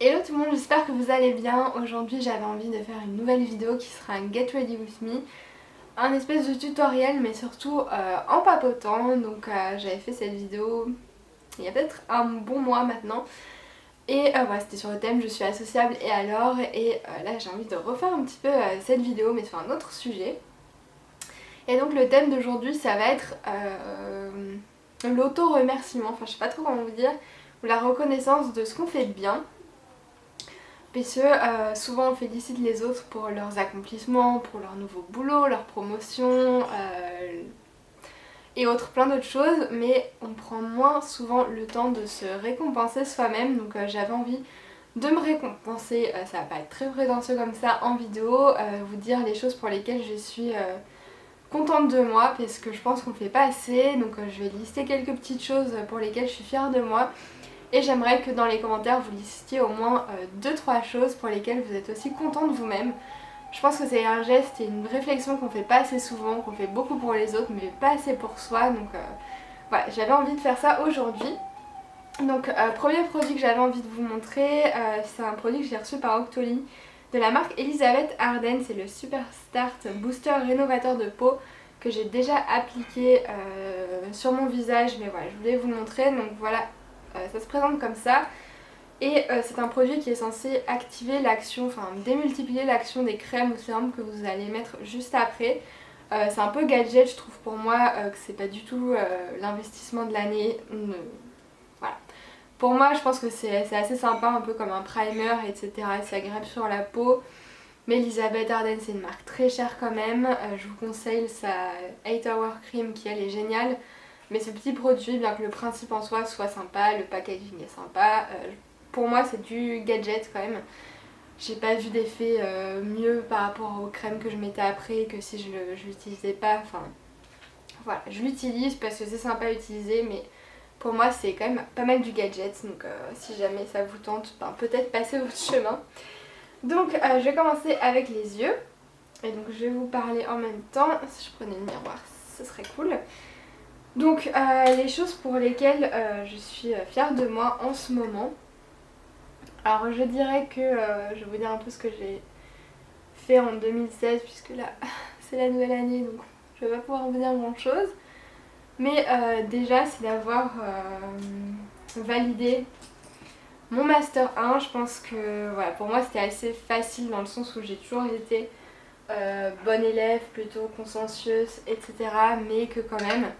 Hello tout le monde, j'espère que vous allez bien. Aujourd'hui j'avais envie de faire une nouvelle vidéo qui sera un Get Ready With Me. Un espèce de tutoriel mais surtout en papotant. Donc j'avais fait cette vidéo il y a peut-être un bon mois maintenant. Et voilà, c'était sur le thème je suis associable et alors. Et là j'ai envie de refaire un petit peu cette vidéo mais sur un autre sujet. Et donc le thème d'aujourd'hui ça va être l'auto-remerciement, enfin je sais pas trop comment vous dire, ou la reconnaissance de ce qu'on fait de bien. Puisque souvent on félicite les autres pour leurs accomplissements, pour leur nouveau boulot, leur promotion et autres plein d'autres choses, mais on prend moins souvent le temps de se récompenser soi-même. Donc j'avais envie de me récompenser, ça va pas être très prétentieux comme ça en vidéo, vous dire les choses pour lesquelles je suis contente de moi, parce que je pense qu'on le fait pas assez. Donc je vais lister quelques petites choses pour lesquelles je suis fière de moi. Et j'aimerais que dans les commentaires vous listiez au moins 2-3 choses pour lesquelles vous êtes aussi content de vous-même. Je pense que c'est un geste et une réflexion qu'on fait pas assez souvent, qu'on fait beaucoup pour les autres mais pas assez pour soi. Donc voilà, j'avais envie de faire ça aujourd'hui. Donc premier produit que j'avais envie de vous montrer, c'est un produit que j'ai reçu par Octoly de la marque Elisabeth Arden. C'est le Super Start Booster Rénovateur de peau que j'ai déjà appliqué sur mon visage. Mais voilà, je voulais vous le montrer. Donc voilà, ça se présente comme ça. Et c'est un produit qui est censé activer l'action, enfin démultiplier l'action des crèmes ou sérums que vous allez mettre juste après. C'est un peu gadget, je trouve pour moi que c'est pas du tout l'investissement de l'année. Voilà. Pour moi je pense que c'est assez sympa, un peu comme un primer, etc. C'est agréable sur la peau. Mais Elisabeth Arden c'est une marque très chère quand même. Je vous conseille sa 8 Hour Cream qui elle est géniale. Mais ce petit produit, bien que le principe en soi soit sympa, le packaging est sympa, pour moi c'est du gadget quand même. J'ai pas vu d'effet mieux par rapport aux crèmes que je mettais après que si je l'utilisais pas. Enfin voilà, je l'utilise parce que c'est sympa à utiliser, mais pour moi c'est quand même pas mal du gadget. Donc si jamais ça vous tente, ben, peut-être passer votre chemin. Donc je vais commencer avec les yeux. Et donc je vais vous parler en même temps. Si je prenais le miroir, ce serait cool. Donc les choses pour lesquelles je suis fière de moi en ce moment. Alors je dirais que je vais vous dire un peu ce que j'ai fait en 2016 puisque là c'est la nouvelle année donc je vais pas pouvoir vous dire grand chose. Mais déjà c'est d'avoir validé mon master 1. Je pense que voilà, pour moi c'était assez facile dans le sens où j'ai toujours été bonne élève, plutôt consciencieuse, etc. Mais que quand même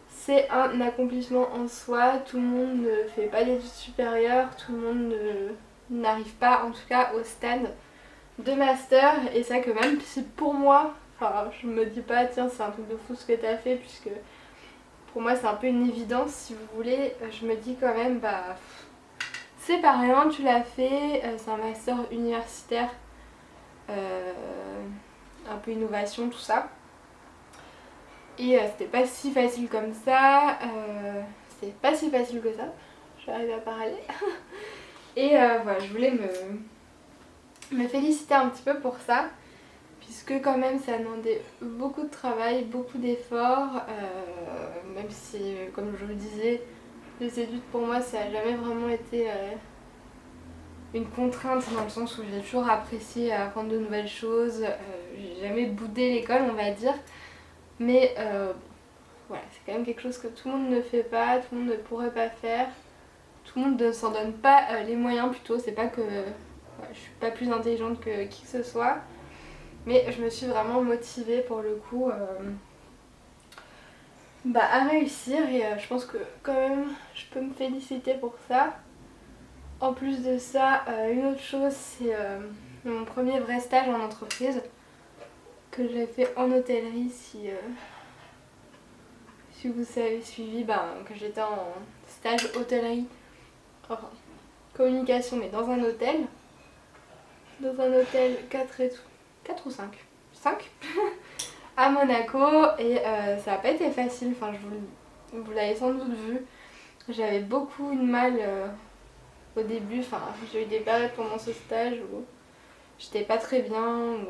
c'est un accomplissement en soi. Tout le monde ne fait pas d'études supérieures, tout le monde n'arrive pas en tout cas au stade de master. Et ça que même si pour moi, enfin je me dis pas tiens c'est un truc de fou ce que t'as fait, puisque pour moi c'est un peu une évidence si vous voulez, je me dis quand même bah c'est pas rien, tu l'as fait, c'est un master universitaire, un peu innovation tout ça. Et c'était pas si facile comme ça, c'était pas si facile que ça, j'arrive à parler. Et voilà, je voulais me féliciter un petit peu pour ça, puisque quand même ça a demandé beaucoup de travail, beaucoup d'efforts, même si comme je vous le disais, les études pour moi ça a jamais vraiment été une contrainte, dans le sens où j'ai toujours apprécié apprendre de nouvelles choses, j'ai jamais boudé l'école on va dire. Mais voilà, c'est quand même quelque chose que tout le monde ne fait pas, tout le monde ne pourrait pas faire. Tout le monde ne s'en donne pas les moyens plutôt. C'est pas que voilà, je suis pas plus intelligente que qui que ce soit. Mais je me suis vraiment motivée pour le coup à réussir. Et je pense que quand même je peux me féliciter pour ça. En plus de ça, une autre chose, c'est mon premier vrai stage en entreprise que j'ai fait en hôtellerie. Si vous avez suivi, que j'étais en stage hôtellerie, enfin communication, mais dans un hôtel. Dans un hôtel 4 ou 5 5 à Monaco. Et ça n'a pas été facile, enfin vous l'avez sans doute vu. J'avais beaucoup de mal au début, enfin j'ai eu des périodes pendant ce stage où j'étais pas très bien, où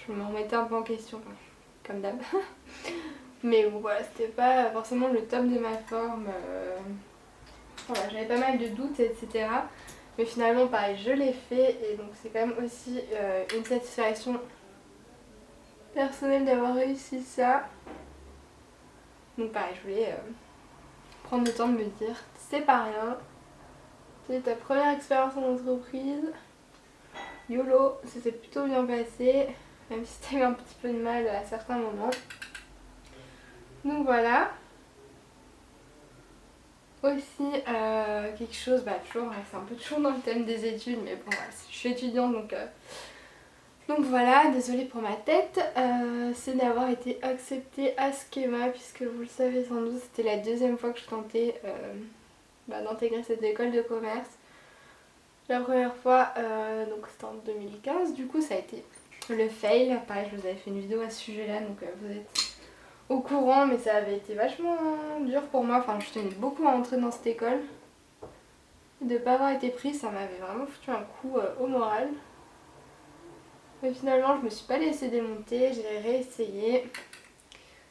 je me remettais un peu en question, comme d'hab. Mais voilà, c'était pas forcément le top de ma forme. Voilà, j'avais pas mal de doutes, etc. Mais finalement pareil je l'ai fait et donc c'est quand même aussi une satisfaction personnelle d'avoir réussi ça. Donc pareil je voulais prendre le temps de me dire c'est pas rien, c'est ta première expérience en entreprise, YOLO, ça s'est plutôt bien passé, même si t'as eu un petit peu de mal à certains moments. Donc voilà. Aussi quelque chose, toujours, c'est un peu toujours dans le thème des études, mais bon, je suis étudiante donc voilà, désolée pour ma tête, c'est d'avoir été acceptée à Schema, puisque vous le savez sans doute, c'était la deuxième fois que je tentais d'intégrer cette école de commerce. La première fois, donc c'était en 2015, du coup ça a été le fail, pareil je vous avais fait une vidéo à ce sujet là, donc vous êtes au courant, mais ça avait été vachement dur pour moi, enfin je tenais beaucoup à entrer dans cette école. Et de ne pas avoir été prise, ça m'avait vraiment foutu un coup au moral. Mais finalement je me suis pas laissée démonter, j'ai réessayé,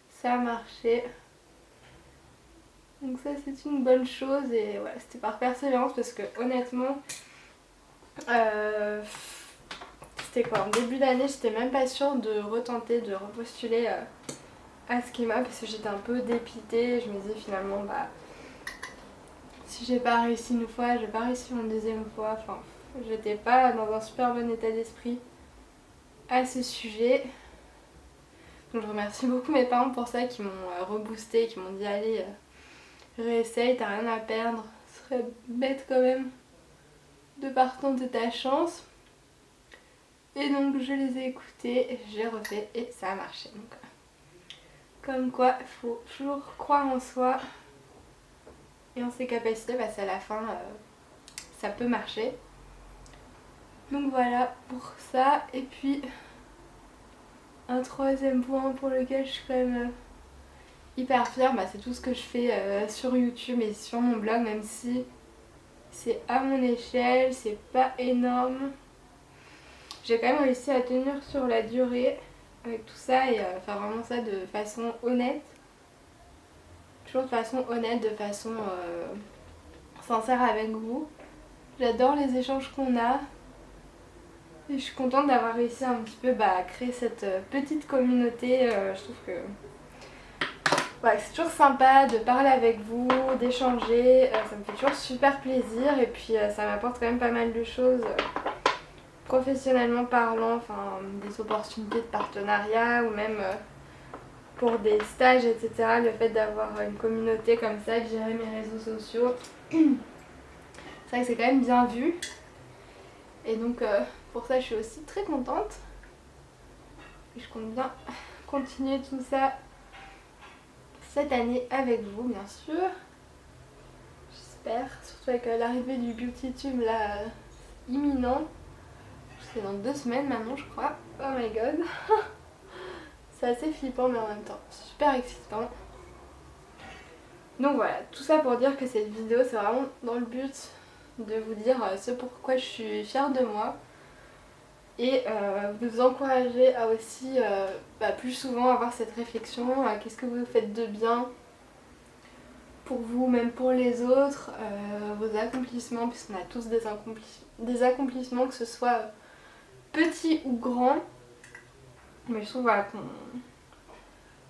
ça a marché. Donc ça c'est une bonne chose et voilà, c'était par persévérance parce que honnêtement, c'était quoi, en début d'année j'étais même pas sûre de retenter, de repostuler à Schema parce que j'étais un peu dépitée, je me disais finalement si j'ai pas réussi une fois, j'ai pas réussi une deuxième fois, enfin j'étais pas dans un super bon état d'esprit à ce sujet. Donc je remercie beaucoup mes parents pour ça, qui m'ont reboosté, qui m'ont dit allez réessaye, t'as rien à perdre, ce serait bête quand même de pas tenter ta chance. Et donc je les ai écoutés, j'ai refait et ça a marché. Donc, comme quoi il faut toujours croire en soi et en ses capacités, parce qu'à la fin ça peut marcher. Donc voilà pour ça. Et puis un troisième point pour lequel je suis quand même hyper fière, c'est tout ce que je fais sur YouTube et sur mon blog, même si c'est à mon échelle, c'est pas énorme. J'ai quand même réussi à tenir sur la durée avec tout ça et faire vraiment ça de façon honnête. Toujours de façon honnête, de façon sincère avec vous. J'adore les échanges qu'on a. Et je suis contente d'avoir réussi un petit peu à créer cette petite communauté. Je trouve que c'est toujours sympa de parler avec vous, d'échanger. Ça me fait toujours super plaisir et puis ça m'apporte quand même pas mal de choses professionnellement parlant, enfin des opportunités de partenariat ou même pour des stages, etc. Le fait d'avoir une communauté comme ça, de gérer mes réseaux sociaux, c'est vrai que c'est quand même bien vu. Et donc pour ça je suis aussi très contente. Et je compte bien continuer tout ça cette année avec vous bien sûr. J'espère, surtout avec l'arrivée du Beauty Tube là imminent. C'est dans 2 semaines maintenant je crois. Oh my god. C'est assez flippant mais en même temps super excitant. Donc voilà, tout ça pour dire que cette vidéo c'est vraiment dans le but de vous dire ce pourquoi je suis fière de moi et vous encourager à aussi plus souvent avoir cette réflexion à qu'est-ce que vous faites de bien pour vous, même pour les autres, vos accomplissements, puisqu'on a tous des accomplissements, que ce soit petits ou grands. Mais je trouve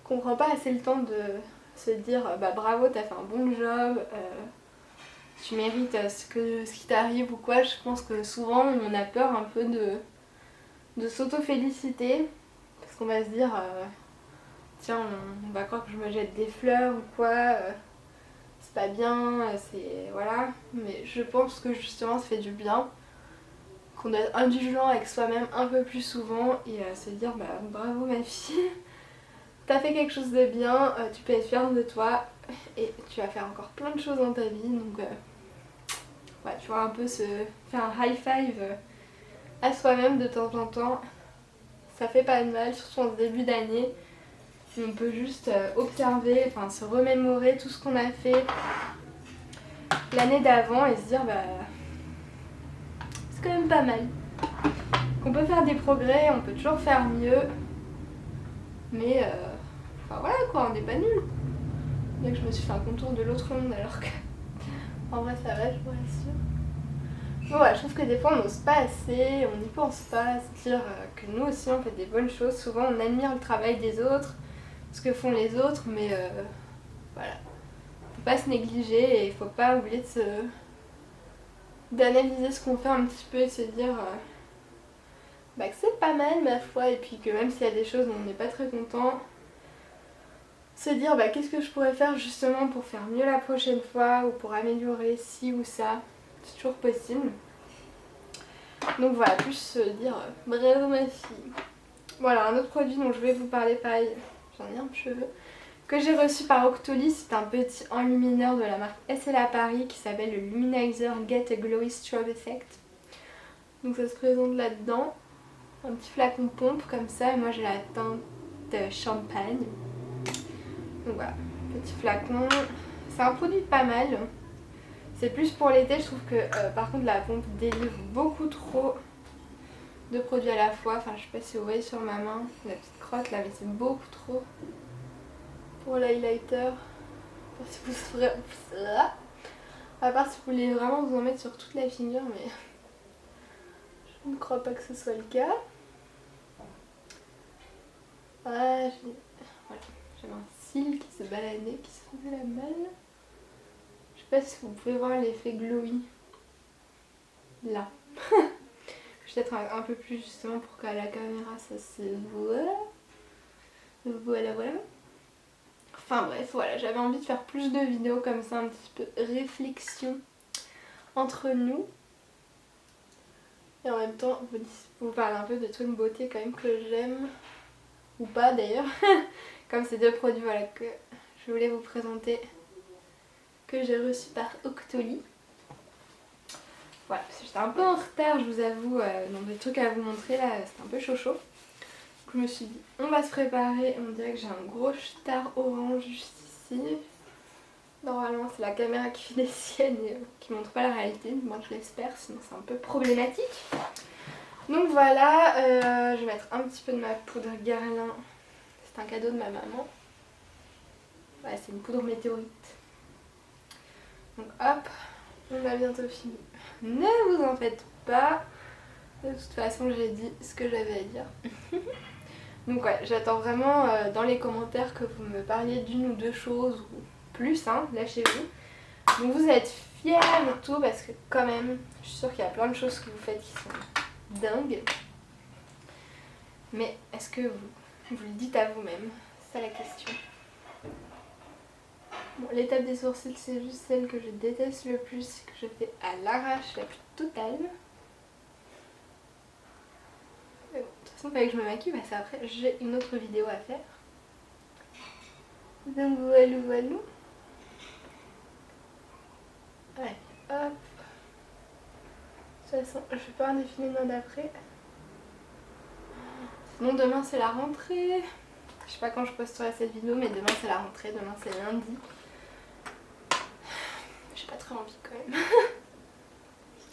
qu'on prend pas assez le temps de se dire bravo, t'as fait un bon job, tu mérites ce qui t'arrive ou quoi. Je pense que souvent on a peur un peu de s'auto-féliciter parce qu'on va se dire tiens on va croire que je me jette des fleurs ou quoi, c'est pas bien, c'est voilà. Mais je pense que justement ça fait du bien, qu'on doit être indulgent avec soi-même un peu plus souvent et se dire bravo ma fille, t'as fait quelque chose de bien, tu peux être fière de toi et tu vas faire encore plein de choses dans ta vie. Donc tu vois, un peu se faire un high five à soi-même de temps en temps, ça fait pas de mal, surtout en ce début d'année. On peut juste observer, se remémorer tout ce qu'on a fait l'année d'avant et se dire c'est quand même pas mal. Qu'on peut faire des progrès, on peut toujours faire mieux, mais voilà quoi, on n'est pas nul. Bien que je me suis fait un contour de l'autre monde alors que en vrai ça va, je vous rassure. Bon, ouais, je trouve que des fois on n'ose pas assez, on n'y pense pas à se dire que nous aussi on fait des bonnes choses. Souvent on admire le travail des autres, ce que font les autres, mais voilà. Faut pas se négliger et il faut pas oublier d'analyser ce qu'on fait un petit peu et se dire que c'est pas mal ma foi, et puis que même s'il y a des choses dont on n'est pas très content, se dire qu'est-ce que je pourrais faire justement pour faire mieux la prochaine fois ou pour améliorer ci ou ça, c'est toujours possible. Donc voilà, plus se dire bravo ma fille. Voilà, un autre produit dont je vais vous parler, pareil, j'en ai un peu cheveux, que j'ai reçu par Octoly, c'est un petit enlumineur de la marque SLA Paris qui s'appelle le Luminizer Get a Glowy Strobe Effect. Donc ça se présente là-dedans, un petit flacon pompe comme ça, et moi j'ai la teinte champagne. Donc voilà, petit flacon, c'est un produit pas mal. C'est plus pour l'été, je trouve que par contre la pompe délivre beaucoup trop de produits à la fois. Enfin je sais pas si vous voyez sur ma main, la petite crotte là, mais c'est beaucoup trop pour l'highlighter. À part si vous voulez vraiment vous en mettre sur toute la figure, mais je ne crois pas que ce soit le cas. Voilà, j'avais un cil qui se baladait, qui se faisait la malle. Je sais pas si vous pouvez voir l'effet glowy là. Peut-être un peu plus justement pour qu'à la caméra ça se voit. Voilà. Enfin bref, voilà, j'avais envie de faire plus de vidéos comme ça, un petit peu réflexion entre nous. Et en même temps, vous parler un peu de trucs beauté quand même que j'aime. Ou pas d'ailleurs. Comme ces deux produits voilà, que je voulais vous présenter, que j'ai reçus par Octoly. Voilà, parce que j'étais un peu en retard, je vous avoue, donc des trucs à vous montrer là, c'était un peu chaud. Donc je me suis dit, on va se préparer. On dirait que j'ai un gros star orange juste ici. Normalement c'est la caméra qui fait des siennes et qui montre pas la réalité, moi je l'espère, sinon c'est un peu problématique. Donc voilà, je vais mettre un petit peu de ma poudre Guerlain, c'est un cadeau de ma maman. Ouais, c'est une poudre météorite. Donc hop, on a bientôt fini. Ne vous en faites pas, de toute façon j'ai dit ce que j'avais à dire. Donc ouais, j'attends vraiment dans les commentaires que vous me parliez d'une ou deux choses ou plus, hein, lâchez-vous. Donc vous êtes fiers et tout parce que quand même, je suis sûre qu'il y a plein de choses que vous faites qui sont dingues. Mais est-ce que vous le dites à vous-même? C'est ça la question. Bon, l'étape des sourcils, c'est juste celle que je déteste le plus, que je fais à l'arrache la plus totale. Mais bon, de toute façon, il fallait que je me maquille parce qu'après j'ai une autre vidéo à faire. Donc voilà. Allez, hop. De toute façon, je vais pas en défiler l'un d'après. Sinon demain c'est la rentrée. Je sais pas quand je posterai cette vidéo, mais demain c'est la rentrée, demain c'est lundi. J'ai pas très envie quand même.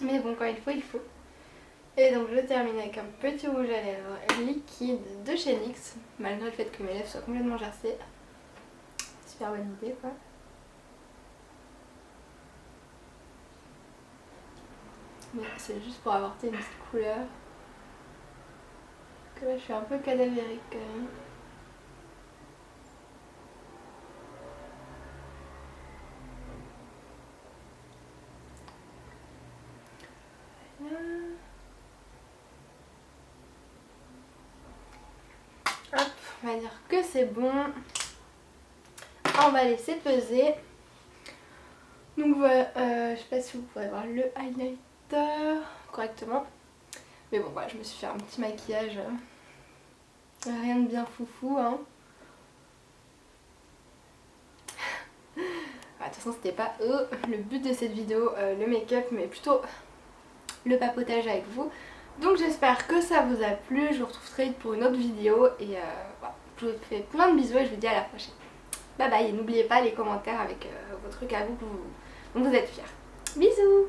Mais bon, quand il faut. Et donc je termine avec un petit rouge à lèvres liquide de chez NYX, malgré le fait que mes lèvres soient complètement gercées. Super bonne idée quoi. Mais c'est juste pour apporter une petite couleur. Que là je suis un peu cadavérique quand même. Hop, on va dire que c'est bon. On va laisser peser. Donc voilà, je sais pas si vous pourrez voir le highlighter correctement. Mais bon voilà, je me suis fait un petit maquillage. Rien de bien foufou hein. De toute façon c'était pas le but de cette vidéo, le make-up, mais plutôt le papotage avec vous. Donc j'espère que ça vous a plu, je vous retrouve très vite pour une autre vidéo et voilà, je vous fais plein de bisous et je vous dis à la prochaine. Bye bye et n'oubliez pas les commentaires avec vos trucs à vous dont vous êtes fiers. Bisous.